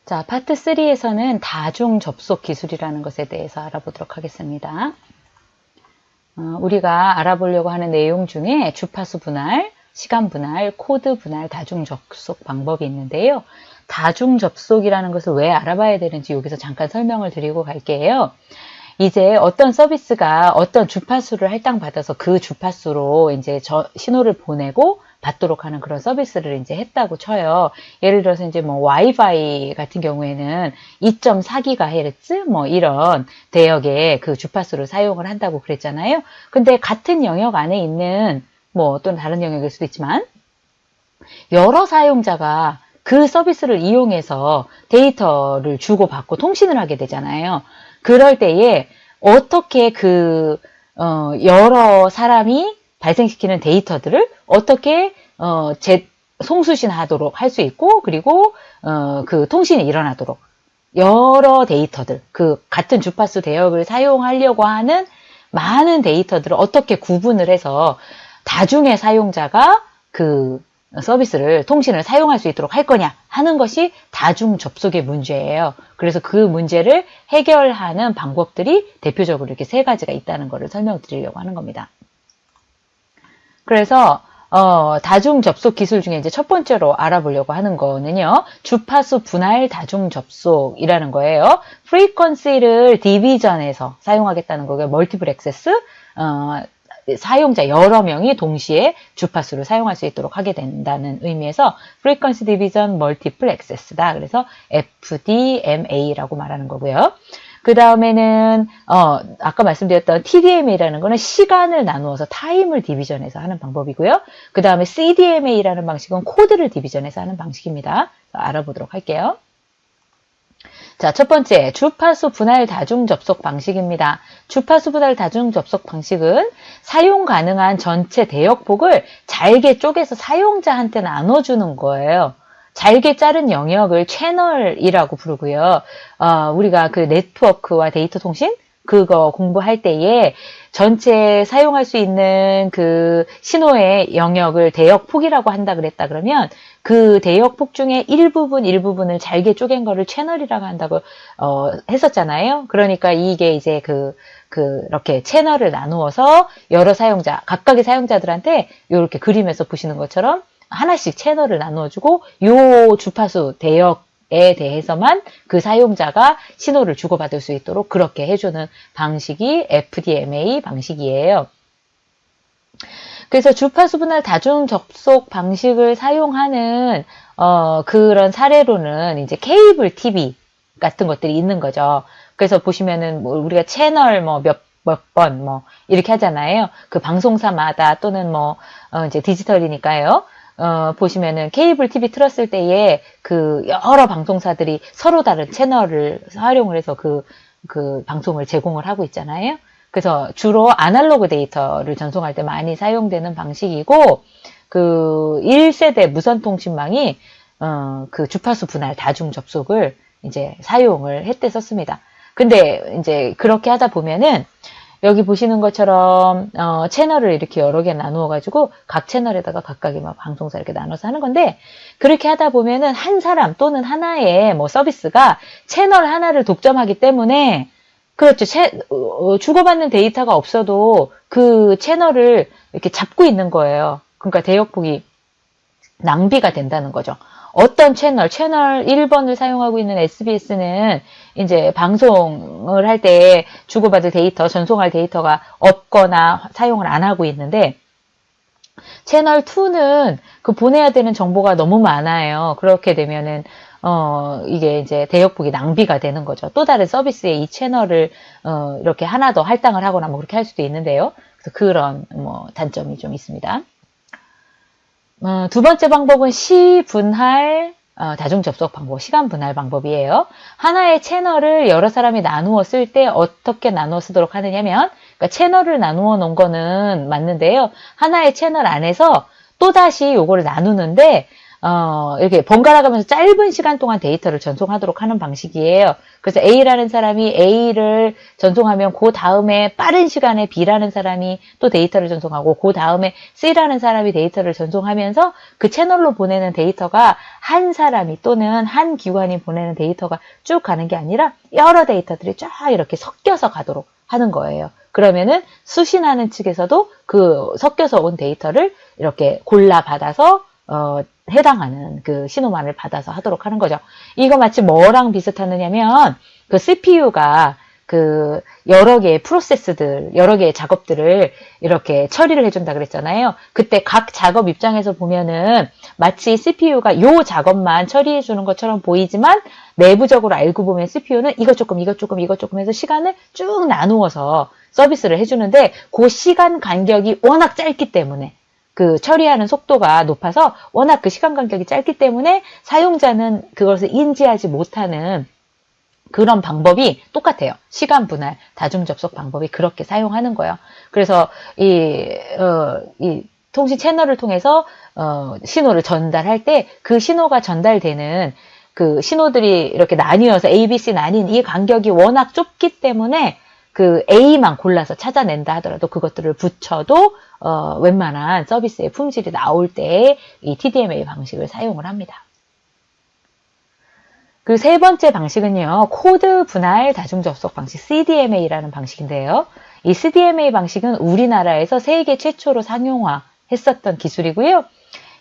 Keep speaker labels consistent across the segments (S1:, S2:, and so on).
S1: 자, 파트 3에서는 다중 접속 기술이라는 것에 대해서 알아보도록 하겠습니다. 우리가 알아보려고 하는 내용 중에 주파수 분할, 시간 분할, 코드 분할, 다중 접속 방법이 있는데요. 다중 접속이라는 것을 왜 알아봐야 되는지 여기서 잠깐 설명을 드리고 갈게요. 이제 어떤 서비스가 어떤 주파수를 할당받아서 그 주파수로 이제 신호를 보내고 받도록 하는 그런 서비스를 이제 했다고 쳐요. 예를 들어서 이제 뭐 와이파이 같은 경우에는 2.4GHz 뭐 이런 대역의 그 주파수를 사용을 한다고 그랬잖아요. 근데 같은 영역 안에 있는 뭐 또는 다른 영역일 수도 있지만 여러 사용자가 그 서비스를 이용해서 데이터를 주고받고 통신을 하게 되잖아요. 그럴 때에 어떻게 여러 사람이 발생시키는 데이터들을 어떻게 송수신하도록 할 수 있고, 그리고 그 통신이 일어나도록 여러 데이터들, 그 같은 주파수 대역을 사용하려고 하는 많은 데이터들을 어떻게 구분을 해서 다중의 사용자가 그 서비스를, 통신을 사용할 수 있도록 할 거냐 하는 것이 다중 접속의 문제예요. 그래서 그 문제를 해결하는 방법들이 대표적으로 이렇게 세 가지가 있다는 것을 설명드리려고 하는 겁니다. 그래서 다중 접속 기술 중에 이제 첫 번째로 알아보려고 하는 거는요, 주파수 분할 다중 접속이라는 거예요. 프리퀀시를 디비전에서 사용하겠다는 거고요. 멀티플 액세스, 사용자 여러 명이 동시에 주파수를 사용할 수 있도록 하게 된다는 의미에서 Frequency Division Multiple Access다. 그래서 FDMA라고 말하는 거고요. 그 다음에는 아까 말씀드렸던 TDMA라는 거는 시간을 나누어서 타임을 디비전해서 하는 방법이고요. 그 다음에 CDMA라는 방식은 코드를 디비전해서 하는 방식입니다. 알아보도록 할게요. 자, 첫 번째, 주파수 분할 다중 접속 방식입니다. 주파수 분할 다중 접속 방식은 사용 가능한 전체 대역폭을 잘게 쪼개서 사용자한테 나눠주는 거예요. 잘게 자른 영역을 채널이라고 부르고요. 우리가 그 네트워크와 데이터 통신? 그거 공부할 때에 전체 사용할 수 있는 그 신호의 영역을 대역폭이라고 한다 그랬다 그러면 그 대역폭 중에 일부분을 잘게 쪼갠 거를 채널이라고 한다고 했었잖아요. 그러니까 이게 이제 그렇게 채널을 나누어서 여러 사용자, 각각의 사용자들한테 이렇게 그림에서 보시는 것처럼 하나씩 채널을 나누어주고 요 주파수 대역에 대해서만 그 사용자가 신호를 주고받을 수 있도록 그렇게 해주는 방식이 FDMA 방식이에요. 그래서 주파수 분할 다중 접속 방식을 사용하는 그런 사례로는 이제 케이블 TV 같은 것들이 있는 거죠. 그래서 보시면은 뭐 우리가 채널 뭐 몇 번 뭐 이렇게 하잖아요. 그 방송사마다 또는 뭐 이제 디지털이니까요. 보시면은 케이블 TV 틀었을 때에 그 여러 방송사들이 서로 다른 채널을 활용을 해서 그 방송을 제공을 하고 있잖아요. 그래서 주로 아날로그 데이터를 전송할 때 많이 사용되는 방식이고, 그 1세대 무선통신망이 그 주파수 분할 다중 접속을 이제 사용을 했댔었습니다. 근데 이제 그렇게 하다 보면은 여기 보시는 것처럼 채널을 이렇게 여러 개 나누어 가지고 각 채널에다가 각각의 막 방송사 이렇게 나눠서 하는 건데, 그렇게 하다 보면은 한 사람 또는 하나의 뭐 서비스가 채널 하나를 독점하기 때문에, 그렇죠, 주고받는 데이터가 없어도 그 채널을 이렇게 잡고 있는 거예요. 그러니까 대역폭이 낭비가 된다는 거죠. 어떤 채널 1번을 사용하고 있는 SBS는 이제 방송을 할 때 주고받을 데이터, 전송할 데이터가 없거나 사용을 안 하고 있는데, 채널 2는 그 보내야 되는 정보가 너무 많아요. 그렇게 되면은, 이게 이제 대역폭이 낭비가 되는 거죠. 또 다른 서비스에 이 채널을, 이렇게 하나 더 할당을 하거나 뭐 그렇게 할 수도 있는데요. 그래서 그런 뭐 단점이 좀 있습니다. 두 번째 방법은 시분할 다중 접속 방법, 시간 분할 방법이에요. 하나의 채널을 여러 사람이 나누어 쓸 때 어떻게 나누어 쓰도록 하느냐면, 그러니까 채널을 나누어 놓은 거는 맞는데요. 하나의 채널 안에서 또다시 요거를 나누는데, 이렇게 번갈아 가면서 짧은 시간 동안 데이터를 전송하도록 하는 방식이에요. 그래서 A라는 사람이 A를 전송하면 그 다음에 빠른 시간에 B라는 사람이 또 데이터를 전송하고 그 다음에 C라는 사람이 데이터를 전송하면서 그 채널로 보내는 데이터가 한 사람이 또는 한 기관이 보내는 데이터가 쭉 가는 게 아니라 여러 데이터들이 쫙 이렇게 섞여서 가도록 하는 거예요. 그러면은 수신하는 측에서도 그 섞여서 온 데이터를 이렇게 골라 받아서 해당하는 그 신호만을 받아서 하도록 하는 거죠. 이거 마치 뭐랑 비슷하느냐면 그 CPU가 그 여러 개의 프로세스들, 여러 개의 작업들을 이렇게 처리를 해준다 그랬잖아요. 그때 각 작업 입장에서 보면은 마치 CPU가 요 작업만 처리해 주는 것처럼 보이지만 내부적으로 알고 보면 CPU는 이것 조금, 이것 조금, 이것 조금 해서 시간을 쭉 나누어서 서비스를 해주는데 그 시간 간격이 워낙 짧기 때문에 그 처리하는 속도가 높아서 워낙 그 시간 간격이 짧기 때문에 사용자는 그것을 인지하지 못하는 그런 방법이 똑같아요. 시간 분할, 다중 접속 방법이 그렇게 사용하는 거예요. 그래서 이 통신 채널을 통해서 신호를 전달할 때 그 신호가 전달되는 그 신호들이 이렇게 나뉘어서 A, B, C 나뉜 이 간격이 워낙 좁기 때문에 그 A만 골라서 찾아낸다 하더라도 그것들을 붙여도 웬만한 서비스의 품질이 나올 때 이 TDMA 방식을 사용을 합니다. 그 세 번째 방식은요, 코드 분할 다중 접속 방식 CDMA라는 방식인데요. 이 CDMA 방식은 우리나라에서 세계 최초로 상용화했었던 기술이고요.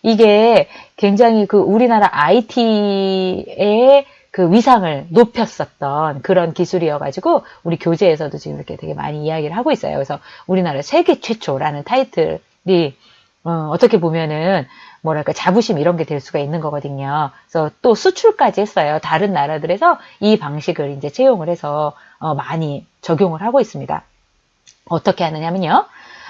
S1: 이게 굉장히 그 우리나라 IT의 그 위상을 높였었던 그런 기술이어가지고 우리 교재에서도 지금 이렇게 되게 많이 이야기를 하고 있어요. 그래서 우리나라 세계 최초라는 타이틀이 어떻게 보면은 뭐랄까 자부심 이런 게 될 수가 있는 거거든요. 그래서 또 수출까지 했어요. 다른 나라들에서 이 방식을 이제 채용을 해서 많이 적용을 하고 있습니다. 어떻게 하느냐면요.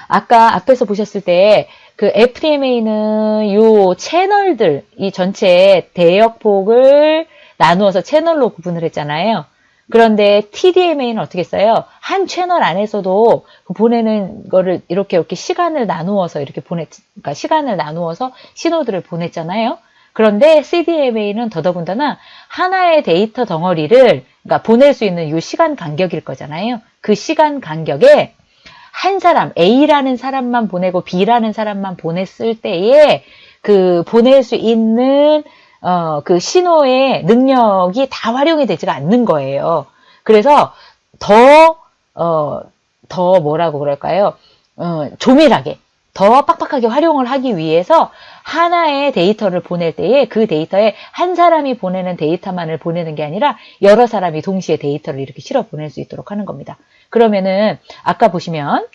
S1: 아까 앞에서 보셨을 때 그 FDMA는 요 채널들, 이 전체 대역폭을 나누어서 채널로 구분을 했잖아요. 그런데 TDMA는 어떻게 했어요? 한 채널 안에서도 그 보내는 거를 이렇게 시간을 나누어서 그러니까 시간을 나누어서 신호들을 보냈잖아요. 그런데 CDMA는 더더군다나 하나의 데이터 덩어리를, 그러니까 보낼 수 있는 이 시간 간격일 거잖아요. 그 시간 간격에 한 사람, A라는 사람만 보내고 B라는 사람만 보냈을 때에 그 보낼 수 있는 그 신호의 능력이 다 활용이 되지가 않는 거예요. 그래서 더 뭐라고 그럴까요? 조밀하게, 더 빡빡하게 활용을 하기 위해서 하나의 데이터를 보낼 때에 그 데이터에 한 사람이 보내는 데이터만을 보내는 게 아니라 여러 사람이 동시에 데이터를 이렇게 실어 보낼 수 있도록 하는 겁니다. 그러면은 아까 보시면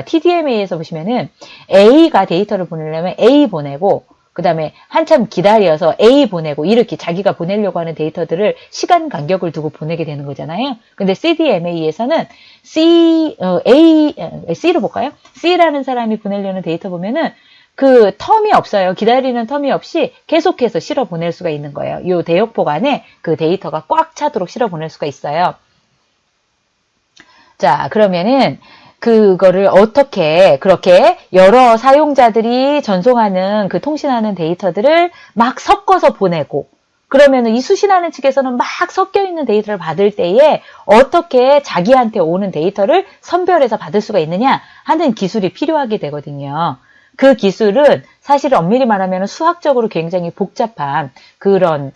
S1: TDMA에서 보시면은 A가 데이터를 보내려면 A 보내고 그 다음에 한참 기다려서 A 보내고 이렇게 자기가 보내려고 하는 데이터들을 시간 간격을 두고 보내게 되는 거잖아요. 근데 CDMA에서는 C로 볼까요? C라는 사람이 보내려는 데이터 보면은 그 텀이 없어요. 기다리는 텀이 없이 계속해서 실어 보낼 수가 있는 거예요. 이 대역폭 안에 그 데이터가 꽉 차도록 실어 보낼 수가 있어요. 자, 그러면은 그거를 어떻게 그렇게 여러 사용자들이 전송하는 그 통신하는 데이터들을 막 섞어서 보내고 그러면은 이 수신하는 측에서는 막 섞여 있는 데이터를 받을 때에 어떻게 자기한테 오는 데이터를 선별해서 받을 수가 있느냐 하는 기술이 필요하게 되거든요. 그 기술은 사실 엄밀히 말하면 수학적으로 굉장히 복잡한 그런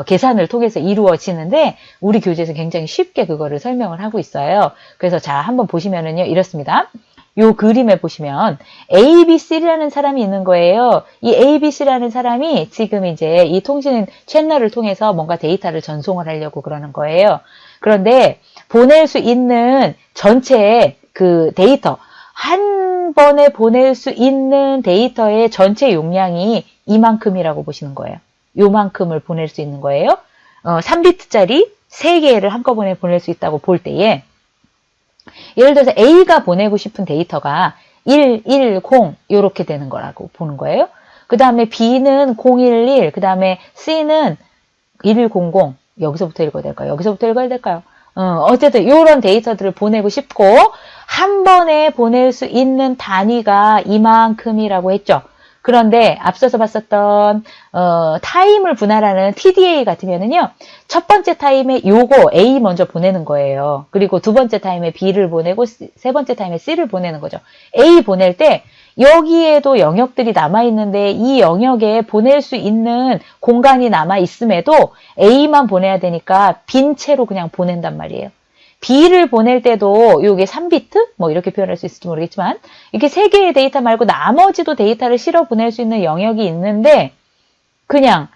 S1: 계산을 통해서 이루어지는데 우리 교재에서 굉장히 쉽게 그거를 설명을 하고 있어요. 그래서 자 한번 보시면은요 이렇습니다. 요 그림에 보시면 ABC라는 사람이 있는 거예요. 이 ABC라는 사람이 지금 이제 이 통신 채널을 통해서 뭔가 데이터를 전송을 하려고 그러는 거예요. 그런데 보낼 수 있는 전체 그 데이터 한 번에 보낼 수 있는 데이터의 전체 용량이 이만큼이라고 보시는 거예요. 요만큼을 보낼 수 있는 거예요. 3비트짜리 3개를 한꺼번에 보낼 수 있다고 볼 때에 예를 들어서 A가 보내고 싶은 데이터가 1, 1, 0 이렇게 되는 거라고 보는 거예요. 그 다음에 B는 011, 그 다음에 C는 1100 여기서부터 읽어야 될까요? 여기서부터 읽어야 될까요? 어쨌든 이런 데이터들을 보내고 싶고 한 번에 보낼 수 있는 단위가 이만큼이라고 했죠. 그런데 앞서서 봤었던 타임을 분할하는 TDA 같으면은요, 첫 번째 타임에 요거 A 먼저 보내는 거예요. 그리고 두 번째 타임에 B를 보내고 세 번째 타임에 C를 보내는 거죠. A 보낼 때 여기에도 영역들이 남아있는데 이 영역에 보낼 수 있는 공간이 남아있음에도 A만 보내야 되니까 빈 채로 그냥 보낸단 말이에요. B를 보낼 때도 요게 3비트? 뭐 이렇게 표현할 수 있을지 모르겠지만 이렇게 3개의 데이터 말고 나머지도 데이터를 실어 보낼 수 있는 영역이 있는데 그냥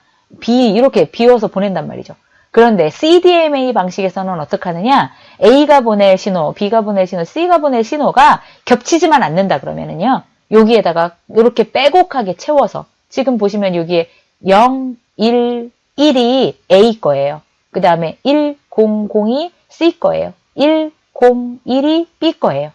S1: 이렇게 비워서 보낸단 말이죠. 그런데 CDMA 방식에서는 어떻게 하느냐? A가 보낼 신호, B가 보낼 신호, C가 보낼 신호가 겹치지만 않는다 그러면은요. 여기에다가 이렇게 빼곡하게 채워서 지금 보시면 여기에 0, 1, 1이 A 거예요. 그 다음에 1, 0, 0이 C 거예요. 1, 0, 1이 B 거예요.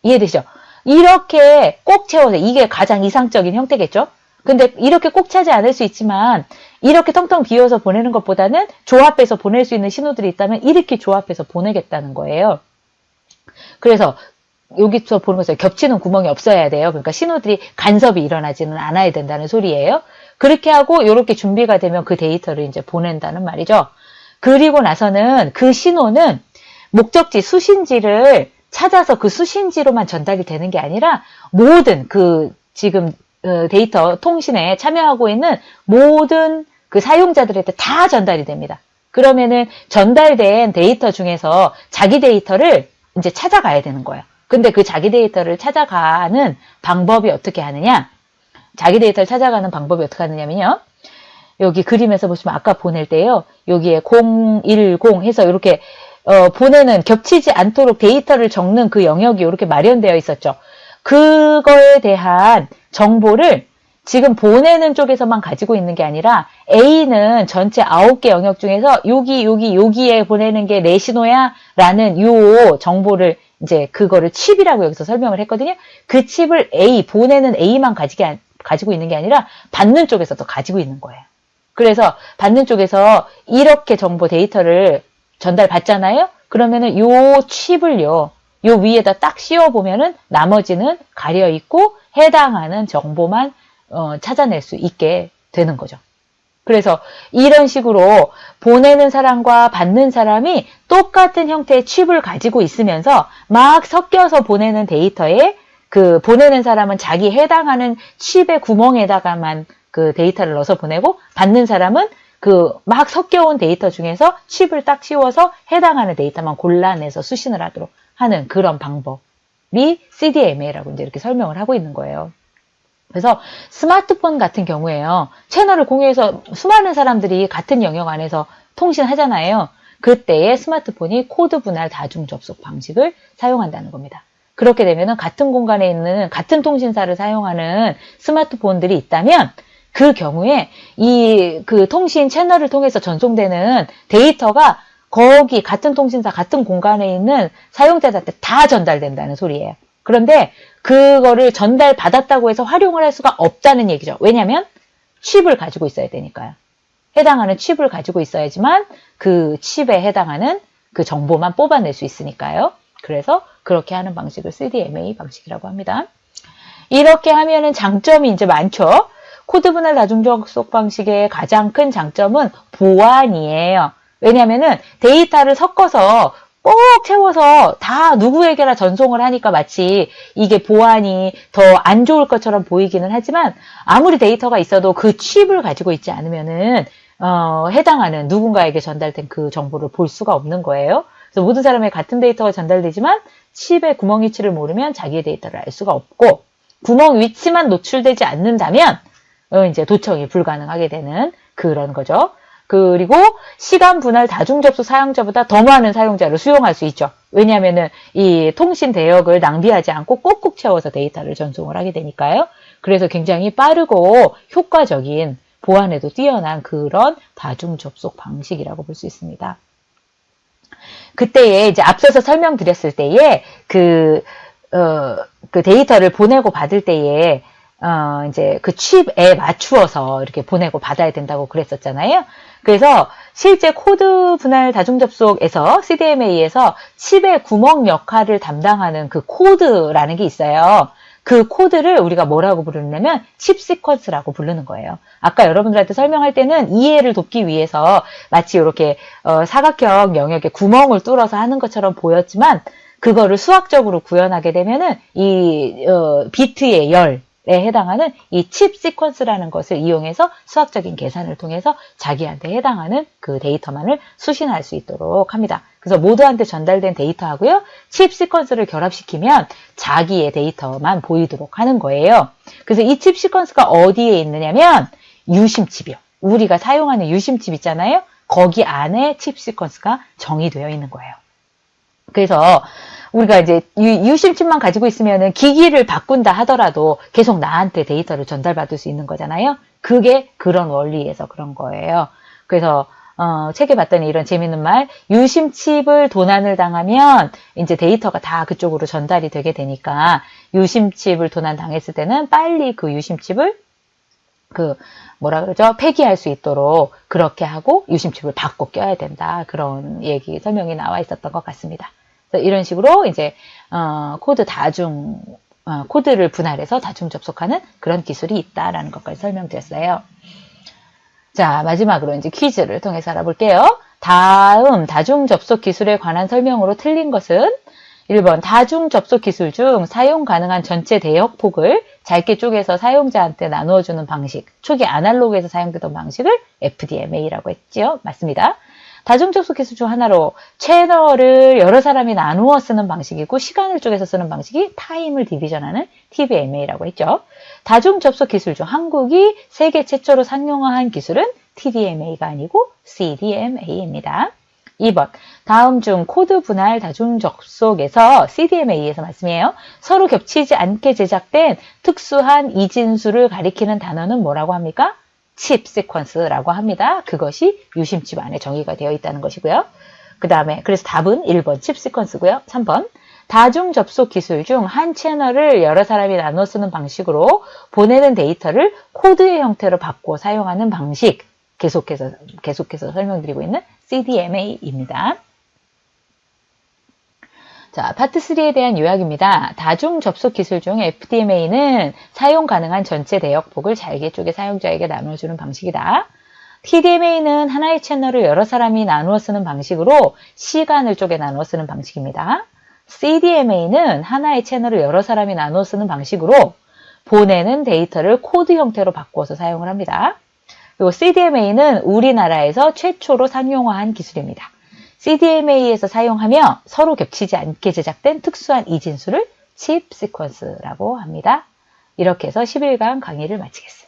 S1: 이해되시죠? 이렇게 꼭 채워서 이게 가장 이상적인 형태겠죠? 근데 이렇게 꼭 차지 않을 수 있지만 이렇게 텅텅 비워서 보내는 것보다는 조합해서 보낼 수 있는 신호들이 있다면 이렇게 조합해서 보내겠다는 거예요. 그래서 여기서 보는 것처럼 겹치는 구멍이 없어야 돼요. 그러니까 신호들이 간섭이 일어나지는 않아야 된다는 소리예요. 그렇게 하고 이렇게 준비가 되면 그 데이터를 이제 보낸다는 말이죠. 그리고 나서는 그 신호는 목적지 수신지를 찾아서 그 수신지로만 전달이 되는 게 아니라 모든 그 지금 데이터 통신에 참여하고 있는 모든 그 사용자들한테 다 전달이 됩니다. 그러면은 전달된 데이터 중에서 자기 데이터를 이제 찾아가야 되는 거예요. 근데 그 자기 데이터를 찾아가는 방법이 어떻게 하느냐? 자기 데이터를 찾아가는 방법이 어떻게 하느냐면요. 여기 그림에서 보시면 아까 보낼 때요. 여기에 010 해서 이렇게 보내는 겹치지 않도록 데이터를 적는 그 영역이 이렇게 마련되어 있었죠. 그거에 대한 정보를 지금 보내는 쪽에서만 가지고 있는 게 아니라 A는 전체 9개 영역 중에서 여기에 보내는 게 내 신호야 라는 요 정보를 이제 그거를 칩이라고 여기서 설명을 했거든요. 그 칩을 보내는 A만 가지고 있는 게 아니라 받는 쪽에서도 가지고 있는 거예요. 그래서 받는 쪽에서 이렇게 정보 데이터를 전달받잖아요. 그러면은 요 칩을요, 요 위에다 딱 씌워보면은 나머지는 가려있고 해당하는 정보만 찾아낼 수 있게 되는 거죠. 그래서 이런 식으로 보내는 사람과 받는 사람이 똑같은 형태의 칩을 가지고 있으면서 막 섞여서 보내는 데이터에 그 보내는 사람은 자기 해당하는 칩의 구멍에다가만 그 데이터를 넣어서 보내고 받는 사람은 그 막 섞여온 데이터 중에서 칩을 딱 씌워서 해당하는 데이터만 골라내서 수신을 하도록 하는 그런 방법이 CDMA라고 이제 이렇게 설명을 하고 있는 거예요. 그래서 스마트폰 같은 경우에요. 채널을 공유해서 수많은 사람들이 같은 영역 안에서 통신하잖아요. 그때에 스마트폰이 코드 분할 다중 접속 방식을 사용한다는 겁니다. 그렇게 되면은 같은 공간에 있는 같은 통신사를 사용하는 스마트폰들이 있다면 그 경우에 그 통신 채널을 통해서 전송되는 데이터가 거기 같은 통신사 같은 공간에 있는 사용자들한테 다 전달된다는 소리예요. 그런데 그거를 전달받았다고 해서 활용을 할 수가 없다는 얘기죠. 왜냐하면 칩을 가지고 있어야 되니까요. 해당하는 칩을 가지고 있어야지만 그 칩에 해당하는 그 정보만 뽑아낼 수 있으니까요. 그래서 그렇게 하는 방식을 CDMA 방식이라고 합니다. 이렇게 하면은 장점이 이제 많죠. 코드 분할 다중 접속 방식의 가장 큰 장점은 보안이에요. 왜냐하면은 데이터를 섞어서 꼭 채워서 다 누구에게나 전송을 하니까 마치 이게 보안이 더 안 좋을 것처럼 보이기는 하지만 아무리 데이터가 있어도 그 칩을 가지고 있지 않으면은 해당하는 누군가에게 전달된 그 정보를 볼 수가 없는 거예요. 그래서 모든 사람에게 같은 데이터가 전달되지만 칩의 구멍 위치를 모르면 자기의 데이터를 알 수가 없고 구멍 위치만 노출되지 않는다면 이제 도청이 불가능하게 되는 그런 거죠. 그리고 시간 분할 다중 접속 사용자보다 더 많은 사용자를 수용할 수 있죠. 왜냐하면은 이 통신 대역을 낭비하지 않고 꼭꼭 채워서 데이터를 전송을 하게 되니까요. 그래서 굉장히 빠르고 효과적인 보안에도 뛰어난 그런 다중 접속 방식이라고 볼 수 있습니다. 그때에 이제 앞서서 설명드렸을 때에 그 데이터를 보내고 받을 때에 이제 그 칩에 맞추어서 이렇게 보내고 받아야 된다고 그랬었잖아요. 그래서 실제 코드 분할 다중 접속에서 CDMA에서 칩의 구멍 역할을 담당하는 그 코드라는 게 있어요. 그 코드를 우리가 뭐라고 부르냐면 칩 시퀀스라고 부르는 거예요. 아까 여러분들한테 설명할 때는 이해를 돕기 위해서 마치 이렇게 사각형 영역에 구멍을 뚫어서 하는 것처럼 보였지만 그거를 수학적으로 구현하게 되면은 이 비트의 열에 해당하는 이 칩 시퀀스라는 것을 이용해서 수학적인 계산을 통해서 자기한테 해당하는 그 데이터만을 수신할 수 있도록 합니다. 그래서 모두한테 전달된 데이터하고요. 칩 시퀀스를 결합시키면 자기의 데이터만 보이도록 하는 거예요. 그래서 이 칩 시퀀스가 어디에 있느냐면 유심칩이요. 우리가 사용하는 유심칩 있잖아요. 거기 안에 칩 시퀀스가 정의되어 있는 거예요. 그래서 우리가 이제 유심칩만 가지고 있으면은 기기를 바꾼다 하더라도 계속 나한테 데이터를 전달받을 수 있는 거잖아요. 그게 그런 원리에서 그런 거예요. 그래서 책에 봤더니 이런 재밌는 말, 유심칩을 도난을 당하면 이제 데이터가 다 그쪽으로 전달이 되게 되니까 유심칩을 도난 당했을 때는 빨리 그 유심칩을 폐기할 수 있도록 그렇게 하고 유심칩을 바꿔 껴야 된다. 그런 설명이 나와 있었던 것 같습니다. 그래서 이런 식으로 이제 코드를 분할해서 다중 접속하는 그런 기술이 있다라는 것까지 설명드렸어요. 자, 마지막으로 이제 퀴즈를 통해서 알아볼게요. 다음 다중 접속 기술에 관한 설명으로 틀린 것은 1번 다중 접속 기술 중 사용 가능한 전체 대역폭을 짧게 쪼개서 사용자한테 나누어주는 방식, 초기 아날로그에서 사용되던 방식을 FDMA라고 했지요. 맞습니다. 다중 접속 기술 중 하나로 채널을 여러 사람이 나누어 쓰는 방식이고 시간을 쪼개서 쓰는 방식이 타임을 디비전하는 TVMA라고 했죠. 다중 접속 기술 중 한국이 세계 최초로 상용화한 기술은 TDMA가 아니고 CDMA입니다. 2번, 다음 중 코드 분할 다중 접속에서 CDMA에서 말씀이에요. 서로 겹치지 않게 제작된 특수한 이진수를 가리키는 단어는 뭐라고 합니까? 칩 시퀀스라고 합니다. 그것이 유심칩 안에 정의가 되어 있다는 것이고요. 그 다음에 그래서 답은 1번 칩 시퀀스고요. 3번 다중 접속 기술 중 한 채널을 여러 사람이 나눠 쓰는 방식으로 보내는 데이터를 코드의 형태로 바꿔 사용하는 방식 계속해서 설명드리고 있는 CDMA입니다. 자, 파트 3에 대한 요약입니다. 다중 접속 기술 중 FDMA는 사용 가능한 전체 대역폭을 잘게 쪼개 사용자에게 나눠주는 방식이다. TDMA는 하나의 채널을 여러 사람이 나누어 쓰는 방식으로 시간을 쪼개 나누어 쓰는 방식입니다. CDMA는 하나의 채널을 여러 사람이 나누어 쓰는 방식으로 보내는 데이터를 코드 형태로 바꾸어서 사용을 합니다. 그리고 CDMA는 우리나라에서 최초로 상용화한 기술입니다. CDMA에서 사용하며 서로 겹치지 않게 제작된 특수한 이진수를 칩 시퀀스라고 합니다. 이렇게 해서 11강 강의를 마치겠습니다.